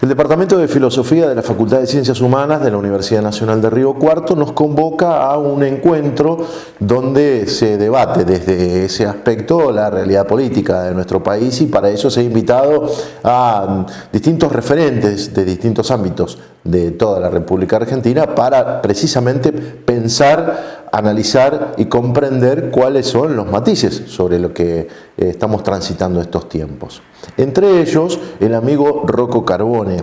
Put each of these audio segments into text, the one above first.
El Departamento de Filosofía de la Facultad de Ciencias Humanas de la Universidad Nacional de Río Cuarto nos convoca a un encuentro donde se debate desde ese aspecto la realidad política de nuestro país, y para eso se ha invitado a distintos referentes de distintos ámbitos de toda la República Argentina para precisamente pensar, analizar y comprender cuáles son los matices sobre lo que estamos transitando estos tiempos. Entre ellos, el amigo Rocco Carbone.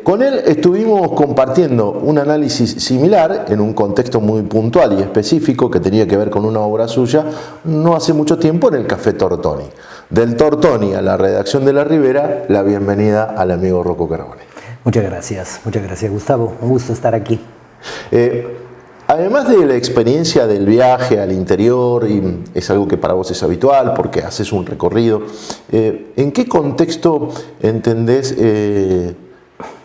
Con él estuvimos compartiendo un análisis similar en un contexto muy puntual y específico que tenía que ver con una obra suya no hace mucho tiempo en el Café Tortoni. Del Tortoni a la redacción de La Ribera, la bienvenida al amigo Rocco Carbone. Muchas gracias Gustavo, un gusto estar aquí. Además de la experiencia del viaje al interior, y es algo que para vos es habitual porque haces un recorrido, ¿en qué contexto entendés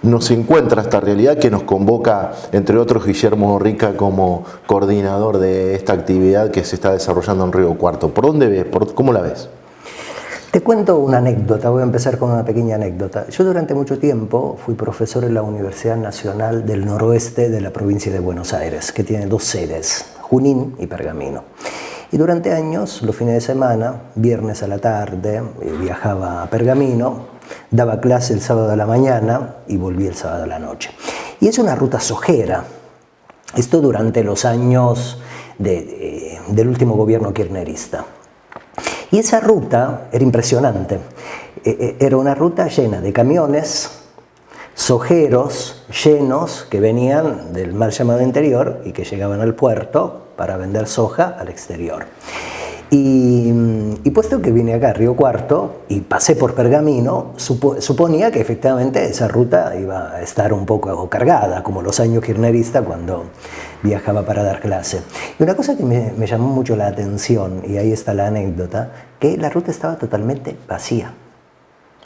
nos encuentra esta realidad que nos convoca, entre otros, Guillermo Rica como coordinador de esta actividad que se está desarrollando en Río Cuarto? ¿Por dónde ves? ¿Cómo la ves? Te cuento una anécdota, voy a empezar con una pequeña anécdota. Yo durante mucho tiempo fui profesor en la Universidad Nacional del Noroeste de la provincia de Buenos Aires, que tiene dos sedes, Junín y Pergamino. Y durante años, los fines de semana, viernes a la tarde, viajaba a Pergamino, daba clase el sábado a la mañana y volví el sábado a la noche. Y es una ruta sojera. Esto durante los años del último gobierno kirchnerista. Y esa ruta era impresionante. Era una ruta llena de camiones, sojeros llenos que venían del mal llamado interior y que llegaban al puerto para vender soja al exterior. Y puesto que vine acá a Río Cuarto y pasé por Pergamino, suponía que efectivamente esa ruta iba a estar un poco cargada, como los años kirchneristas cuando viajaba para dar clase. Y una cosa que me llamó mucho la atención, y ahí está la anécdota, que la ruta estaba totalmente vacía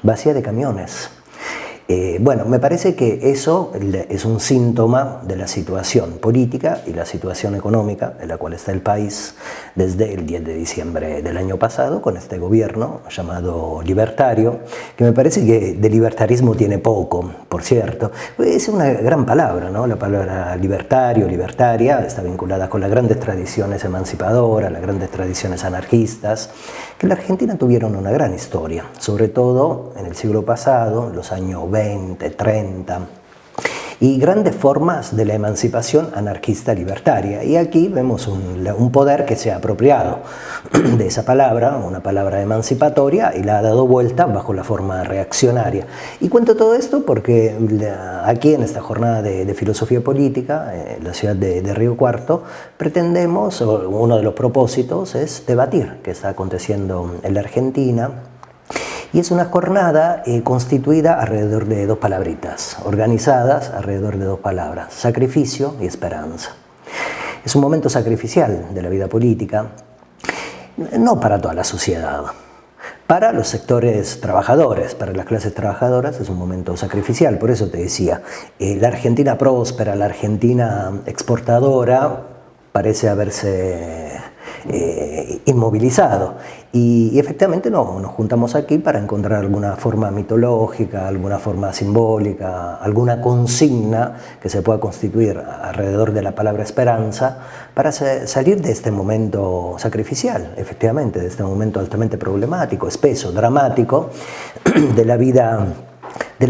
de camiones. Bueno, me parece que eso es un síntoma de la situación política y la situación económica en la cual está el país desde el 10 de diciembre del año pasado, con este gobierno llamado libertario, que me parece que de libertarismo tiene poco, por cierto. Es una gran palabra, ¿no? La palabra libertario, libertaria, está vinculada con las grandes tradiciones emancipadoras, las grandes tradiciones anarquistas, que en la Argentina tuvieron una gran historia, sobre todo en el siglo pasado, los años 20, 30, y grandes formas de la emancipación anarquista libertaria. Y aquí vemos un poder que se ha apropiado de esa palabra, una palabra emancipatoria, y la ha dado vuelta bajo la forma reaccionaria. Y cuento todo esto porque aquí en esta jornada de filosofía política, en la ciudad de Río Cuarto, pretendemos, uno de los propósitos es debatir qué está aconteciendo en la Argentina. Y es una jornada constituida alrededor de dos palabritas, organizadas alrededor de dos palabras, sacrificio y esperanza. Es un momento sacrificial de la vida política, no para toda la sociedad. Para los sectores trabajadores, para las clases trabajadoras es un momento sacrificial. Por eso te decía, la Argentina próspera, la Argentina exportadora parece haberse inmovilizado. Y efectivamente nos juntamos aquí para encontrar alguna forma mitológica, alguna forma simbólica, alguna consigna que se pueda constituir alrededor de la palabra esperanza para salir de este momento sacrificial, efectivamente, de este momento altamente problemático, espeso, dramático de la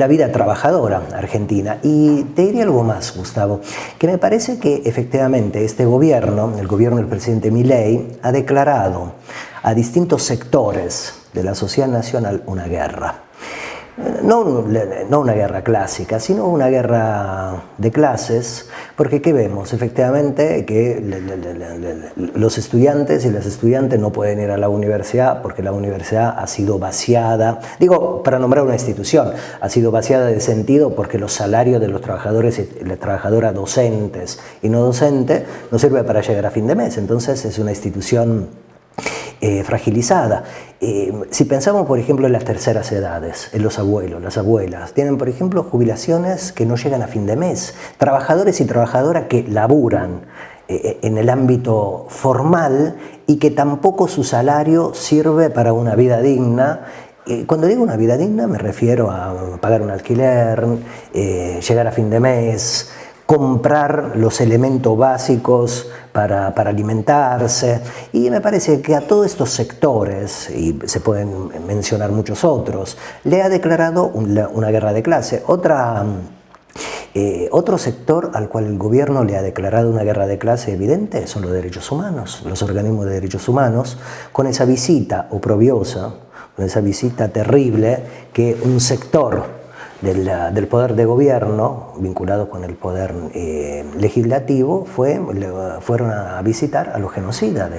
vida trabajadora argentina. Y te diría algo más, Gustavo, que me parece que efectivamente este gobierno, el gobierno del presidente Milei, ha declarado a distintos sectores de la sociedad nacional una guerra. No una guerra clásica, sino una guerra de clases, porque ¿qué vemos? Efectivamente que los estudiantes y las estudiantes no pueden ir a la universidad porque la universidad ha sido vaciada, digo, para nombrar una institución, ha sido vaciada de sentido porque los salarios de los trabajadores y las trabajadoras docentes y no docentes no sirve para llegar a fin de mes, entonces es una institución fragilizada. Si pensamos, por ejemplo, en las terceras edades, en los abuelos, las abuelas, tienen, por ejemplo, jubilaciones que no llegan a fin de mes, trabajadores y trabajadoras que laburan en el ámbito formal y que tampoco su salario sirve para una vida digna Cuando digo una vida digna me refiero a pagar un alquiler, llegar a fin de mes, comprar los elementos básicos para alimentarse, y me parece que a todos estos sectores, y se pueden mencionar muchos otros, le ha declarado una guerra de clase. Otro sector al cual el gobierno le ha declarado una guerra de clase evidente son los derechos humanos, los organismos de derechos humanos, con esa visita oprobiosa, con esa visita terrible que un sector del poder de gobierno, vinculado con el poder legislativo, fueron a visitar a los genocidas,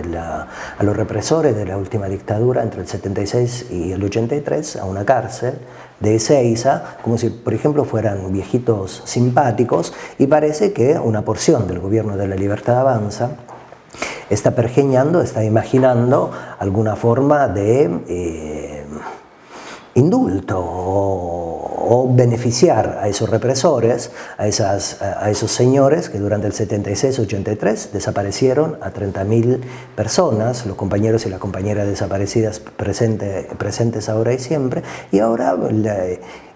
a los represores de la última dictadura entre el 76 y el 83, a una cárcel de Ezeiza, como si, por ejemplo, fueran viejitos simpáticos, y parece que una porción del gobierno de la Libertad Avanza está pergeñando, está imaginando alguna forma de indulto o beneficiar a esos represores, a esos señores que durante el 76-83 desaparecieron a 30.000 personas, los compañeros y las compañeras desaparecidas presentes ahora y siempre, y ahora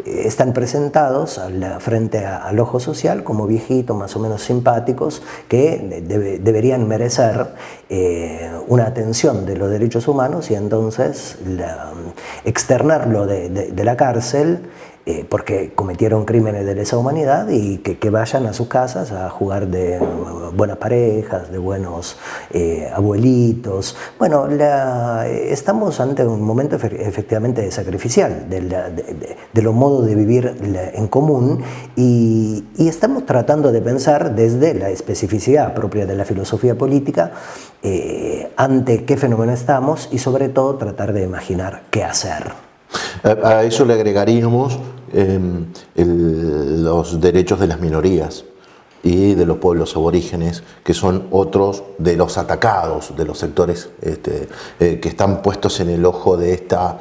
están presentados frente al ojo social como viejitos más o menos simpáticos que deberían merecer una atención de los derechos humanos, y entonces externarlo de la cárcel porque cometieron crímenes de lesa humanidad, y que vayan a sus casas a jugar de buenas parejas, de buenos abuelitos. Bueno, estamos ante un momento efectivamente sacrificial de los modos de vivir en común, y estamos tratando de pensar desde la especificidad propia de la filosofía política ante qué fenómeno estamos, y sobre todo tratar de imaginar qué hacer. A eso le agregaríamos los derechos de las minorías y de los pueblos aborígenes, que son otros de los atacados, de los sectores que están puestos en el ojo de esta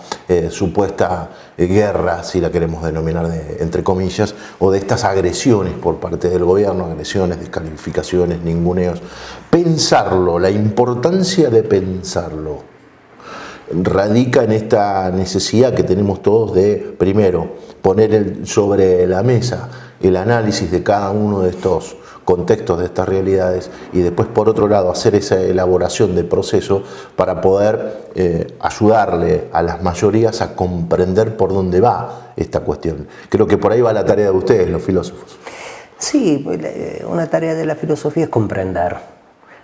supuesta guerra, si la queremos denominar entre comillas, o de estas agresiones por parte del gobierno, agresiones, descalificaciones, ninguneos. Pensarlo, la importancia de pensarlo, radica en esta necesidad que tenemos todos de, primero, poner sobre la mesa el análisis de cada uno de estos contextos, de estas realidades, y después, por otro lado, hacer esa elaboración de proceso para poder ayudarle a las mayorías a comprender por dónde va esta cuestión. Creo que por ahí va la tarea de ustedes, los filósofos. Sí, una tarea de la filosofía es comprender,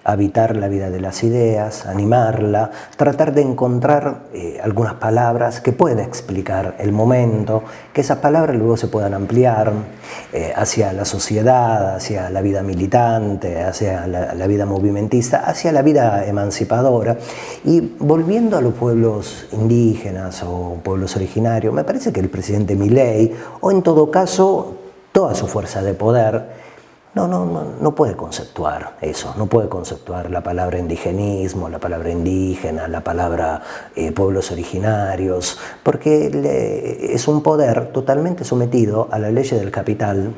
habitar la vida de las ideas, animarla, tratar de encontrar algunas palabras que puedan explicar el momento, que esas palabras luego se puedan ampliar hacia la sociedad, hacia la vida militante, hacia la vida movimentista, hacia la vida emancipadora. Y volviendo a los pueblos indígenas o pueblos originarios, me parece que el presidente Milei, o en todo caso toda su fuerza de poder, no puede conceptuar eso, no puede conceptuar la palabra indigenismo, la palabra indígena, la palabra pueblos originarios, porque es un poder totalmente sometido a la ley del capital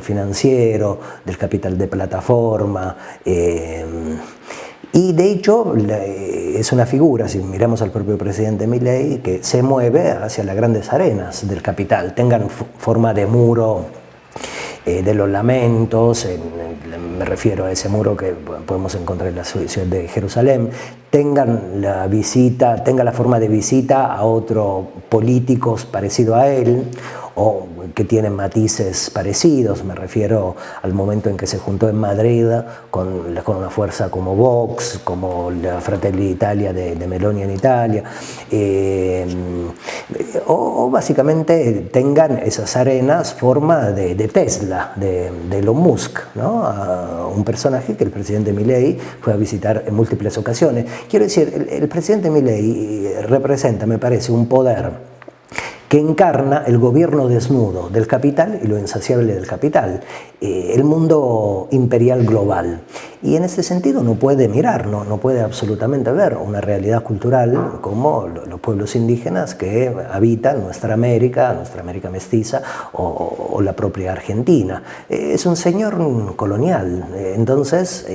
financiero, del capital de plataforma, y de hecho es una figura, si miramos al propio presidente Milei, que se mueve hacia las grandes arenas del capital, tengan forma de muro de los lamentos, me refiero a ese muro que podemos encontrar en la ciudad de Jerusalén, tengan la forma de visita a otros políticos parecidos a él, o que tienen matices parecidos. Me refiero al momento en que se juntó en Madrid con una fuerza como Vox, como la Fratelli d'Italia de Meloni en Italia, o básicamente tengan esas arenas forma de Tesla, de Elon Musk, ¿no? Un personaje que el presidente Milei fue a visitar en múltiples ocasiones. Quiero decir, el presidente Milei representa, me parece, un poder que encarna el gobierno desnudo del capital y lo insaciable del capital, el mundo imperial global. Y en este sentido no puede mirar, no puede absolutamente ver una realidad cultural como los pueblos indígenas que habitan nuestra América mestiza o la propia Argentina. Es un señor colonial, entonces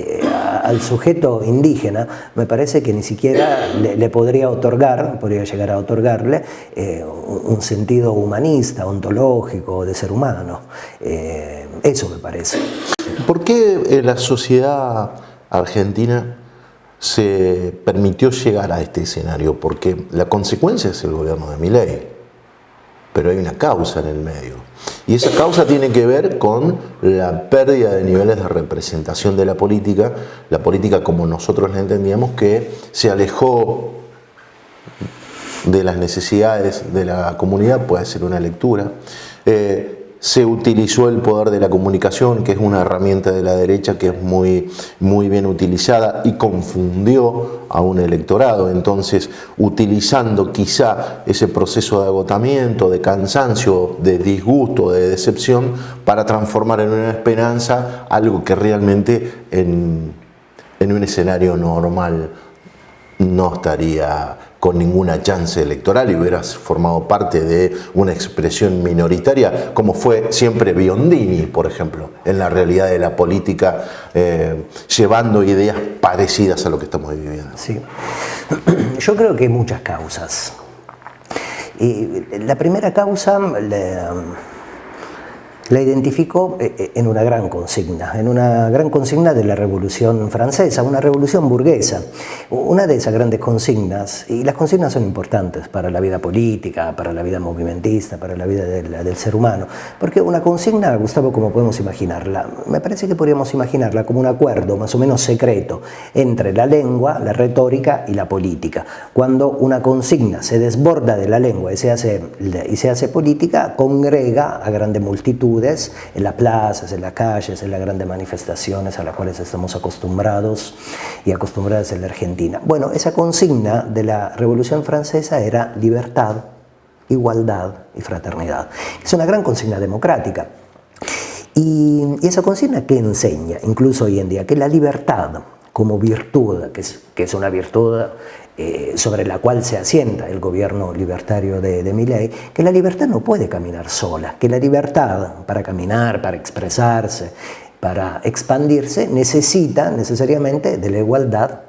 al sujeto indígena me parece que ni siquiera le podría llegar a otorgarle un sentido humanista, ontológico, de ser humano. Eso me parece. ¿Por qué la sociedad argentina se permitió llegar a este escenario? Porque la consecuencia es el gobierno de Milei, pero hay una causa en el medio. Y esa causa tiene que ver con la pérdida de niveles de representación de la política como nosotros la entendíamos, que se alejó de las necesidades de la comunidad. Puede ser una lectura. Se utilizó el poder de la comunicación, que es una herramienta de la derecha que es muy bien utilizada, y confundió a un electorado. Entonces, utilizando quizá ese proceso de agotamiento, de cansancio, de disgusto, de decepción, para transformar en una esperanza algo que realmente en un escenario normal no estaría con ninguna chance electoral y hubiera formado parte de una expresión minoritaria, como fue siempre Biondini, por ejemplo, en la realidad de la política, llevando ideas parecidas a lo que estamos viviendo. Sí. Yo creo que hay muchas causas. Y la primera causa la identifico en una gran consigna de la Revolución Francesa, una revolución burguesa. Una de esas grandes consignas, y las consignas son importantes para la vida política, para la vida movimentista, para la vida del ser humano, porque una consigna, Gustavo, ¿cómo podemos imaginarla? Me parece que podríamos imaginarla como un acuerdo más o menos secreto entre la lengua, la retórica y la política. Cuando una consigna se desborda de la lengua y se hace política, congrega a grandes multitudes en las plazas, en las calles, en las grandes manifestaciones a las cuales estamos acostumbrados y acostumbradas en la Argentina. Bueno, esa consigna de la Revolución Francesa era libertad, igualdad y fraternidad. Es una gran consigna democrática. Y esa consigna, ¿qué enseña? Incluso hoy en día, que la libertad como virtud, que es una virtud sobre la cual se asienta el gobierno libertario de Milei, que la libertad no puede caminar sola, que la libertad para caminar, para expresarse, para expandirse, necesita necesariamente de la igualdad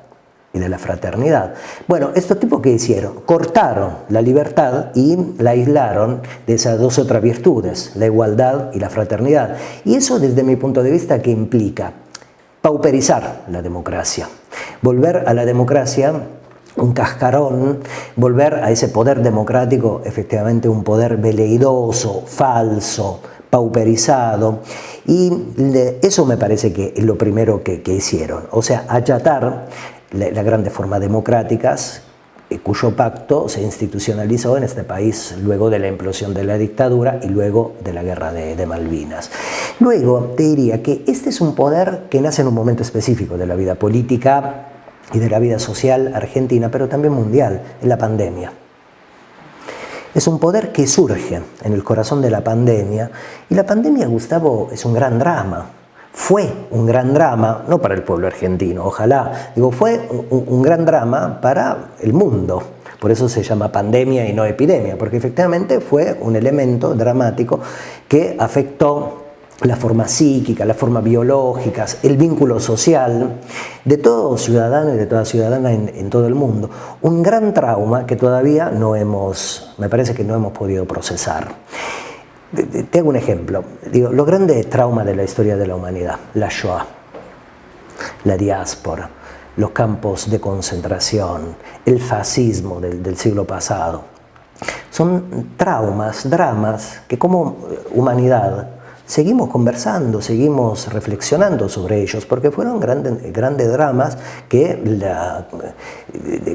y de la fraternidad. Bueno, estos tipos, ¿qué hicieron? Cortaron la libertad y la aislaron de esas dos otras virtudes, la igualdad y la fraternidad. Y eso, desde mi punto de vista, ¿qué implica? Pauperizar la democracia, volver a la democracia un cascarón, volver a ese poder democrático efectivamente un poder veleidoso, falso, pauperizado, y eso me parece que es lo primero que hicieron, o sea, achatar las grandes formas democráticas, cuyo pacto se institucionalizó en este país luego de la implosión de la dictadura y luego de la guerra de Malvinas. Luego te diría que este es un poder que nace en un momento específico de la vida política y de la vida social argentina, pero también mundial, en la pandemia. Es un poder que surge en el corazón de la pandemia, y la pandemia, Gustavo, es un gran drama. Fue un gran drama, no para el pueblo argentino, ojalá, fue un gran drama para el mundo. Por eso se llama pandemia y no epidemia, porque efectivamente fue un elemento dramático que afectó la forma psíquica, la forma biológica, el vínculo social de todo ciudadano y de toda ciudadana en todo el mundo. Un gran trauma que todavía me parece que no hemos podido procesar. Te hago un ejemplo. Los grandes traumas de la historia de la humanidad, la Shoah, la diáspora, los campos de concentración, el fascismo del siglo pasado, son traumas, dramas que como humanidad seguimos conversando, seguimos reflexionando sobre ellos, porque fueron grandes dramas que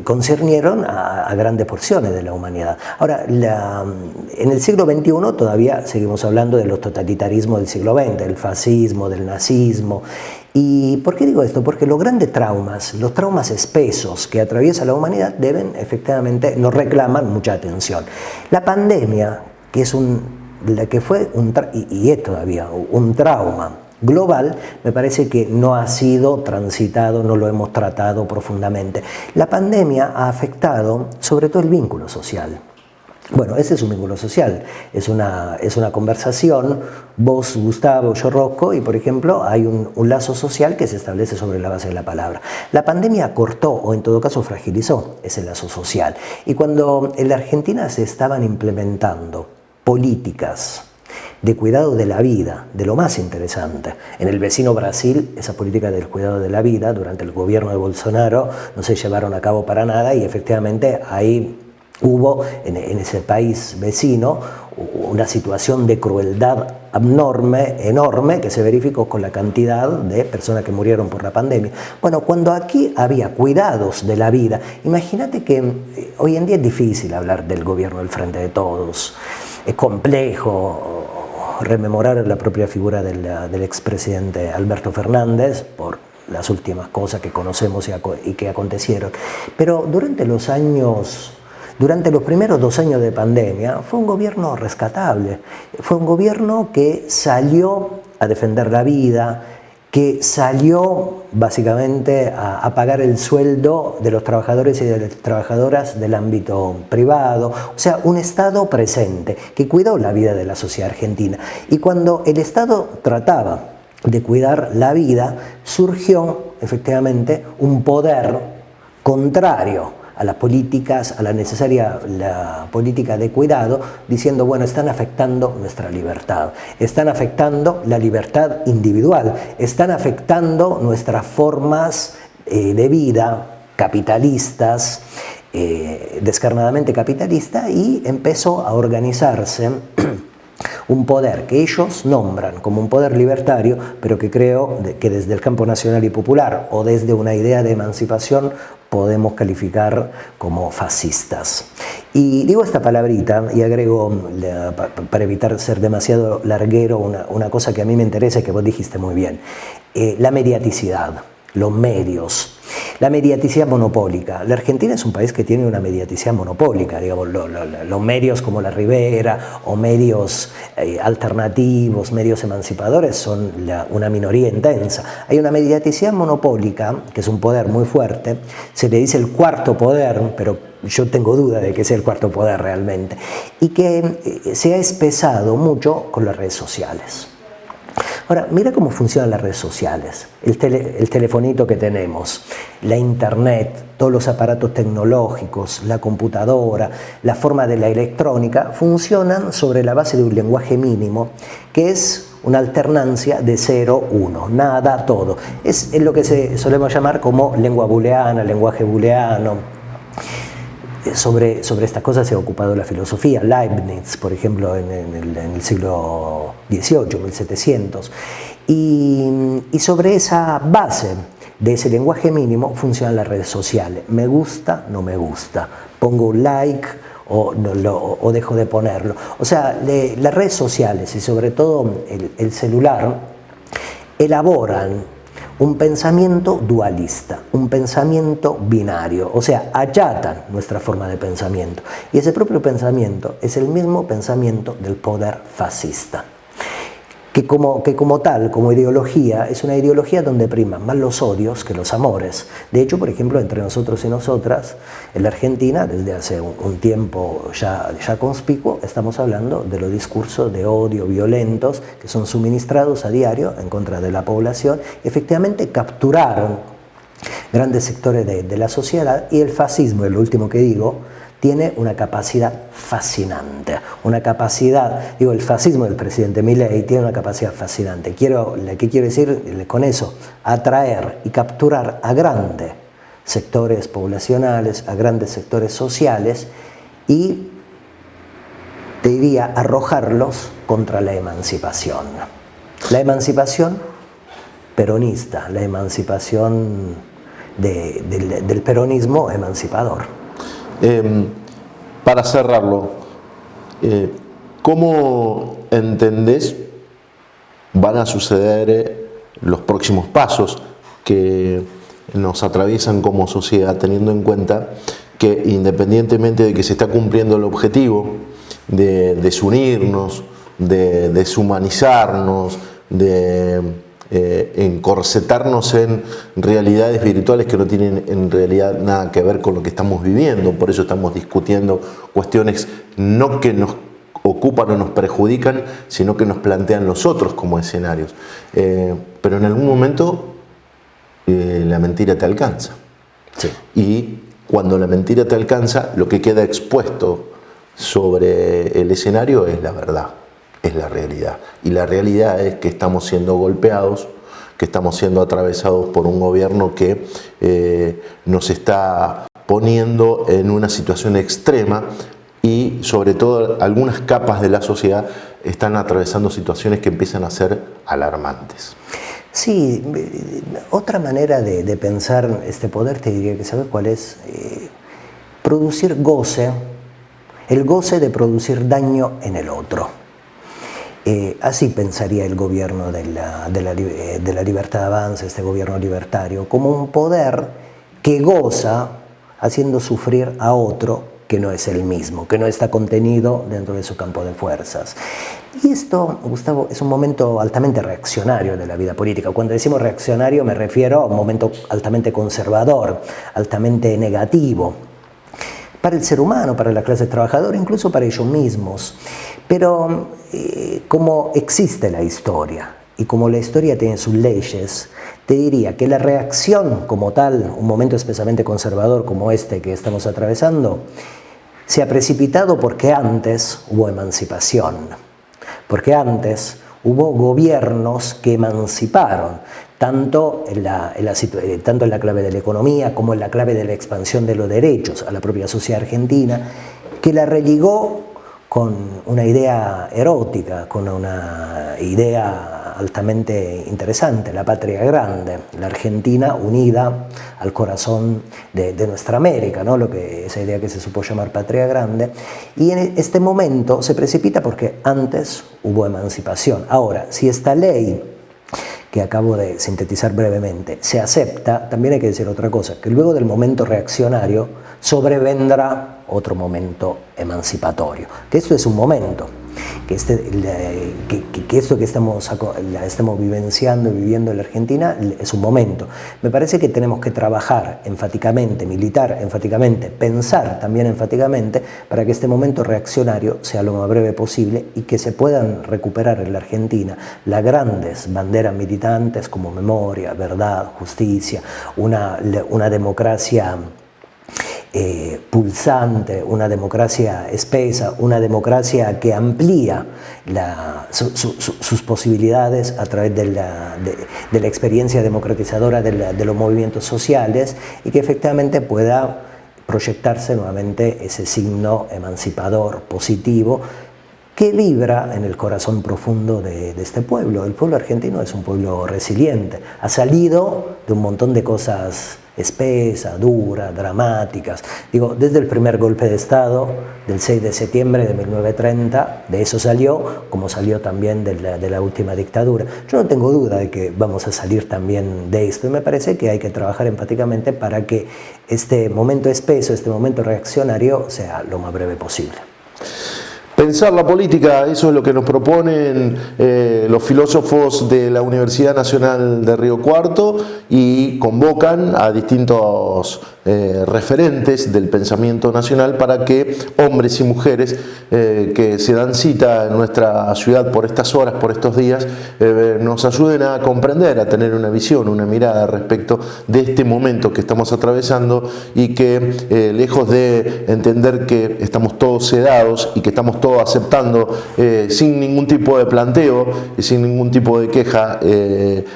concernieron a grandes porciones de la humanidad. Ahora, en el siglo XXI todavía seguimos hablando de los totalitarismos del siglo XX, del fascismo, del nazismo, ¿Y por qué digo esto? Porque los grandes traumas, los traumas espesos que atraviesa la humanidad efectivamente nos reclaman mucha atención. La pandemia, que es y es todavía un trauma global, me parece que no ha sido transitado, no lo hemos tratado profundamente. La pandemia ha afectado sobre todo el vínculo social. Bueno, ese es un vínculo social, es una conversación, vos, Gustavo, yo, Rocco, y por ejemplo hay un lazo social que se establece sobre la base de la palabra. La pandemia cortó, o en todo caso fragilizó, ese lazo social. Y cuando en la Argentina se estaban implementando políticas de cuidado de la vida, de lo más interesante. En el vecino Brasil, esa política del cuidado de la vida, durante el gobierno de Bolsonaro, no se llevaron a cabo para nada y efectivamente ahí hubo en ese país vecino una situación de crueldad enorme, que se verificó con la cantidad de personas que murieron por la pandemia. Bueno, cuando aquí había cuidados de la vida, imagínate que hoy en día es difícil hablar del gobierno del Frente de Todos, es complejo rememorar la propia figura del expresidente Alberto Fernández por las últimas cosas que conocemos y que acontecieron. Pero durante los primeros 2 años de pandemia fue un gobierno rescatable, fue un gobierno que salió a defender la vida, que salió básicamente a pagar el sueldo de los trabajadores y de las trabajadoras del ámbito privado, o sea, un Estado presente que cuidó la vida de la sociedad argentina. Y cuando el Estado trataba de cuidar la vida, surgió efectivamente un poder contrario a las políticas, a la política de cuidado, diciendo, bueno, están afectando nuestra libertad, están afectando la libertad individual, están afectando nuestras formas de vida capitalistas, descarnadamente capitalistas, y empezó a organizarse un poder que ellos nombran como un poder libertario, pero que creo que desde el campo nacional y popular o desde una idea de emancipación podemos calificar como fascistas. Y digo esta palabrita y agrego, para evitar ser demasiado larguero, una cosa que a mí me interesa y que vos dijiste muy bien, la mediaticidad, los medios. La mediaticidad monopólica. La Argentina es un país que tiene una mediaticidad monopólica, digamos, los medios como La Ribera o medios alternativos, medios emancipadores son una minoría intensa. Hay una mediaticidad monopólica, que es un poder muy fuerte, se le dice el cuarto poder, pero yo tengo duda de que sea el cuarto poder realmente, y que se ha espesado mucho con las redes sociales. Ahora, mira cómo funcionan las redes sociales, el telefonito que tenemos, la internet, todos los aparatos tecnológicos, la computadora, la forma de la electrónica, funcionan sobre la base de un lenguaje mínimo, que es una alternancia de 0, 1, nada, todo. Es lo que solemos llamar como lengua booleana, lenguaje booleano. Sobre estas cosas se ha ocupado la filosofía, Leibniz, por ejemplo, en el siglo XVIII, 1700. Y sobre esa base de ese lenguaje mínimo funcionan las redes sociales. Me gusta, no me gusta. Pongo un like o dejo de ponerlo. O sea, las redes sociales y sobre todo el celular elaboran un pensamiento dualista, un pensamiento binario, o sea, achatan nuestra forma de pensamiento. Y ese propio pensamiento es el mismo pensamiento del poder fascista, que como tal, como ideología, es una ideología donde priman más los odios que los amores. De hecho, por ejemplo, entre nosotros y nosotras, en la Argentina, desde hace un tiempo ya conspicuo, estamos hablando de los discursos de odio violentos que son suministrados a diario en contra de la población. Efectivamente, capturaron grandes sectores de la sociedad, y el fascismo, es lo último que digo, tiene una capacidad fascinante, el fascismo del presidente Milei tiene una capacidad fascinante. ¿Qué quiero decir con eso? Atraer y capturar a grandes sectores poblacionales, a grandes sectores sociales, y te diría arrojarlos contra la emancipación. La emancipación peronista, la emancipación del peronismo emancipador. Para cerrarlo, ¿cómo entendés van a suceder los próximos pasos que nos atraviesan como sociedad, teniendo en cuenta que independientemente de que se está cumpliendo el objetivo de desunirnos, de deshumanizarnos, de encorsetarnos en realidades virtuales que no tienen en realidad nada que ver con lo que estamos viviendo. Por eso estamos discutiendo cuestiones no que nos ocupan o nos perjudican, sino que nos plantean los otros como escenarios. Pero en algún momento la mentira te alcanza. Sí. Y cuando la mentira te alcanza, lo que queda expuesto sobre el escenario es la verdad, es la realidad. Y la realidad es que estamos siendo golpeados, que estamos siendo atravesados por un gobierno que nos está poniendo en una situación extrema y sobre todo algunas capas de la sociedad están atravesando situaciones que empiezan a ser alarmantes. Sí, otra manera de pensar este poder, te diría que ¿sabes cuál es? Producir goce, el goce de producir daño en el otro. Así pensaría el gobierno de la Libertad Avanza, este gobierno libertario, como un poder que goza haciendo sufrir a otro que no es el mismo, que no está contenido dentro de su campo de fuerzas. Y esto, Gustavo, es un momento altamente reaccionario de la vida política. Cuando decimos reaccionario me refiero a un momento altamente conservador, altamente negativo, para el ser humano, para la clase trabajadora, incluso para ellos mismos. Pero como existe la historia y como la historia tiene sus leyes, te diría que la reacción como tal, un momento especialmente conservador como este que estamos atravesando, se ha precipitado porque antes hubo emancipación, porque antes hubo gobiernos que emanciparon, tanto en la clave de la economía como en la clave de la expansión de los derechos a la propia sociedad argentina, que la religó con una idea erótica, con una idea altamente interesante, la patria grande, la Argentina unida al corazón de nuestra América, ¿no? Esa idea que se supo llamar patria grande, y en este momento se precipita porque antes hubo emancipación. Ahora, si esta ley que acabo de sintetizar brevemente se acepta, también hay que decir otra cosa, que luego del momento reaccionario sobrevendrá otro momento emancipatorio, que esto es un momento, que esto que estamos vivenciando y viviendo en la Argentina es un momento. Me parece que tenemos que trabajar enfáticamente, militar enfáticamente, pensar también enfáticamente para que este momento reaccionario sea lo más breve posible y que se puedan recuperar en la Argentina las grandes banderas militantes como memoria, verdad, justicia, una democracia pulsante, una democracia espesa, una democracia que amplía sus posibilidades a través de la experiencia democratizadora de los movimientos sociales y que efectivamente pueda proyectarse nuevamente ese signo emancipador, positivo, que vibra en el corazón profundo de este pueblo. El pueblo argentino es un pueblo resiliente, ha salido de un montón de cosas espesas, duras, dramáticas. Digo, desde el primer golpe de Estado del 6 de septiembre de 1930, de eso salió, como salió también de la última dictadura. Yo no tengo duda de que vamos a salir también de esto y me parece que hay que trabajar empáticamente para que este momento espeso, este momento reaccionario sea lo más breve posible. Pensar la política, eso es lo que nos proponen los filósofos de la Universidad Nacional de Río Cuarto y convocan a distintos referentes del pensamiento nacional para que hombres y mujeres que se dan cita en nuestra ciudad por estas horas, por estos días, nos ayuden a comprender, a tener una visión, una mirada respecto de este momento que estamos atravesando y que lejos de entender que estamos todos sedados y que estamos todos aceptando sin ningún tipo de planteo y sin ningún tipo de queja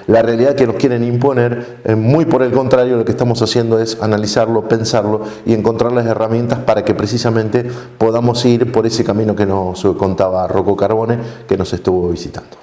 la realidad que nos quieren imponer, muy por el contrario, lo que estamos haciendo es analizarlo, pensarlo y encontrar las herramientas para que precisamente podamos ir por ese camino que nos contaba Rocco Carbone, que nos estuvo visitando.